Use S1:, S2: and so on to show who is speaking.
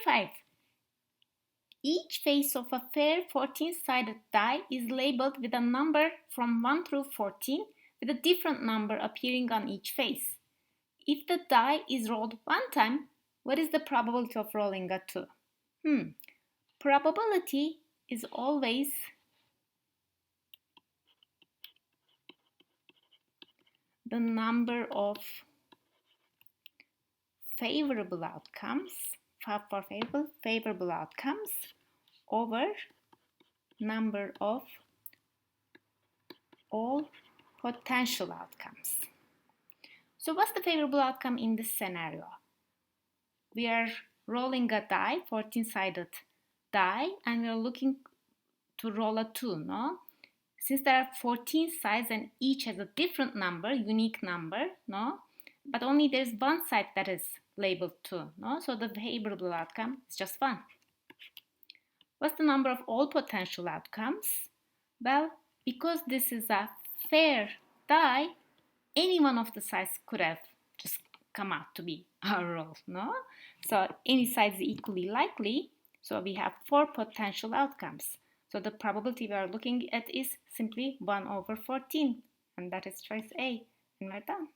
S1: 5. Each face of a fair 14-sided die is labeled with a number from 1 through 14 with a different number appearing on each face. If the die is rolled one time, what is the probability of rolling a 2? Probability is always the number of favorable outcomes over number of all potential outcomes. So what's the favorable outcome in this scenario? We are rolling a die, 14-sided die, and we are looking to roll a 2, no? Since there are 14 sides and each has a different number, unique number, no? But only there's one side that is labeled 2, no? So the favorable outcome is just 1. What's the number of all potential outcomes? Well, because this is a fair die, any one of the sides could have just come out to be a roll, no? So any side is equally likely, so we have 4 potential outcomes. So the probability we are looking at is simply 1 over 14, and that is choice A, and we're done.